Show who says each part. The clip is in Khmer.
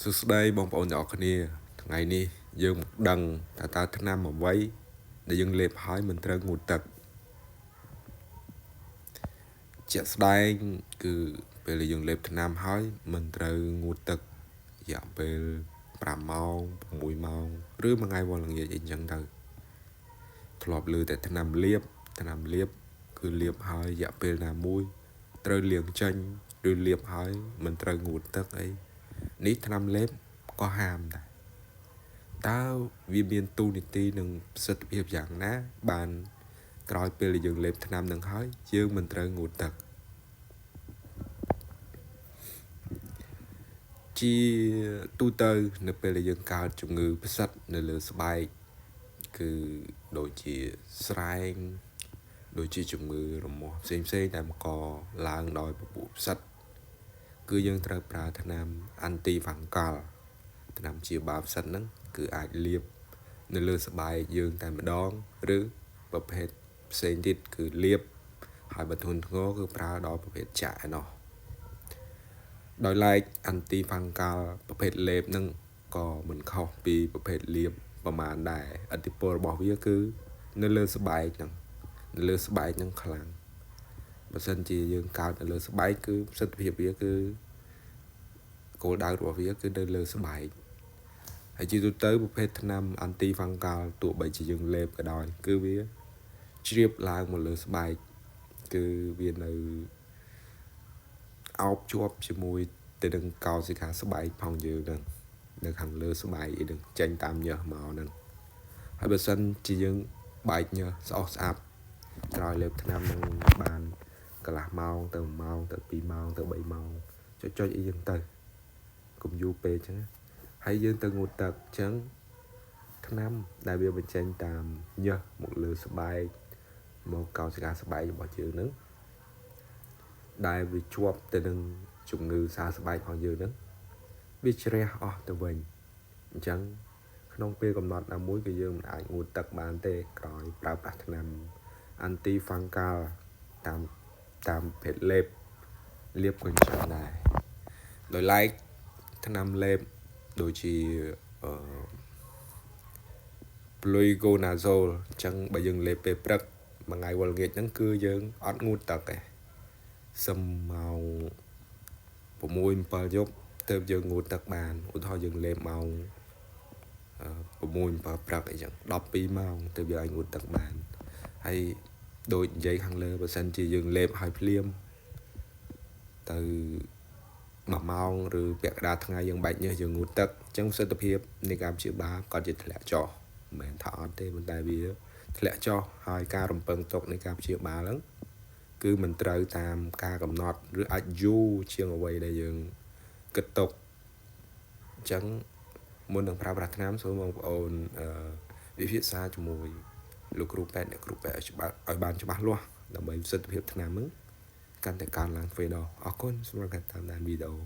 Speaker 1: សួស្តីបងប្អូនទាំងអស់គ្នាថ្ងៃនេះយើងមកដឹងថាតើថ្នាំអ្វីដែលយើងលេបហើយមិនត្រូវងូតទឹកជាក់ស្ដែងគឺពេលដែលយើងលេបថ្នាំហើយមិនត្រូវងូតទឹករយៈពេល5ម៉ោង6ម៉ោងឬមួយថ្ងៃវល់ល្ងាចអីចឹងទៅធ្លាប់ឮតែថ្នាំលាបគឺលាបហើយរយៈពេលណាមួយត្រូវលាងចេញឬលាបហើយមិនត្រូវងូតទឹកអីនេះថ្នាំលេបក៏ហាមដែរតើវាមានទូនីតិនិងប្រសិទ្ធភាពយ៉ាងណាបានក្រោយពេលដែលយើងលេបថ្នាំនឹងហើយយើងមិនត្រូវងូតទឹកជាទូទៅនៅពេលដែលយើងកើតជំងឺផ្សិតនៅលើស្បែកគឺដូចជាស្រែងដូចជាជំងឺរមាស់ផ្សេងៗដែលបង្កឡើងដោយពពួកផ្សិតគឺយើងត្រូវប្រើថ្នាំ anti fungal ថ្នាំព្យាបាលផ្សិតហ្នឹងគឺអាចលាបនៅលើស្បែកយើងតែម្ដងឬប្រភេទផ្សេងទៀតគឺលាបហើយបើធ្ងន់ធ្ងរគឺប្រើដល់ប្រភេទចាក់ឯណោះដោយឡែក anti fungal ប្រភេទលេបហ្នឹងក៏មិនខុសពីប្រភេទលាបប្រមាណដែរឥទ្ធិពលរបស់វាគឺនៅលើស្បែកហ្នឹងខ្លាំងបើសិនជាយើងកើតនៅលើស្បែកគឺប្រសិទ្ធភាពវាគឺគោលដៅរបស់វាគឺនៅលើស្បែកហើយជាទូទៅប្រភេទថ្នាំ anti fungal ទោះបីជាយើងលេបក៏ដោយគឺវាជ្រាបឡើងមកលើស្បែកគឺវានៅអោបជាប់ជាមួយទៅនឹងកោសិកាស្បែកផងយើងហ្នឹងនៅខាងលើស្បែកអីហ្នឹងចេញតាមញើសមកហ្នឹងហើយបើសិនជាយើងបែកញើសស្អុះស្អាប់ក្រោយលេបថ្នាំនឹងបានកន្លះម៉ោងទៅ1ម៉ោងទៅ2ម៉ោងទៅ3ម៉ោងចុចអីចឹងទៅកុំយូរពេកចឹងហើយយើងទៅងូតទឹកចឹងថ្នាំដែលវាបញ្ចេញតាមញើសមកលើស្បែកមកកោសិកាស្បែករបស់យើងហ្នឹងដែលវាជាប់ទៅនឹងជំងឺសើស្បែករបស់យើងហ្នឹងវាជ្រះអស់ទៅវិញអញ្ចឹងក្នុងពេលកំណត់ណាមួយគឺយើងមិនអាចងូតទឹកបានទេក្រោយប្រើប្រាស់ថ្នាំ anti fungal តាមភេទលេបក៏អញ្ចឹងដែរដោយឡែកថ្នាំលេបដូចជាFluiconazole អញ្ចឹងបើយើងលេបពេលព្រឹកមួយថ្ងៃវល់ល្ងាចហ្នឹងគឺយើងអត់ងូតទឹកទេសឹមម៉ោង6 7យប់ទើបយើងងូតទឹកបានឧទាហរណ៍យើងលេបម៉ោង6 7ព្រឹកអីចឹង12ម៉ោងទើបយើងអាចងូតទឹកបានហើយដូចនិយាយខាងលើបើសិនជាយើងលេបឲ្យភ្លាមទៅ1ម៉ោងឬពាក់កណ្ដាលថ្ងៃយើងបែកញើសយើងងូតទឹកអញ្ចឹងប្រសិទ្ធភាពនៃការព្យាបាលក៏ជាធ្លាក់ចុះមិនមែនថាអត់ទេប៉ុន្តែវាធ្លាក់ចុះហើយការរំពឹងទុកនៃការព្យាបាលហ្នឹងគឺមិនត្រូវតាមការកំណត់ឬអាចយូរជាងអ្វីដែលយើងគិតទុកអញ្ចឹងមុននឹងប្រើប្រាស់ថ្នាំសូមបងប្អូនវិភាសាជាមួយលោកគ្រូពេទ្យអ្នកគ្រូពេទ្យឲ្យបានច្បាស់លាស់ដើម្បីប្រសិទ្ធភាពថ្នាំហ្នឹងកាន់តែកើនឡើងទ្វេដងអរគុណសម្រាប់ការតាមដានវីដេអូ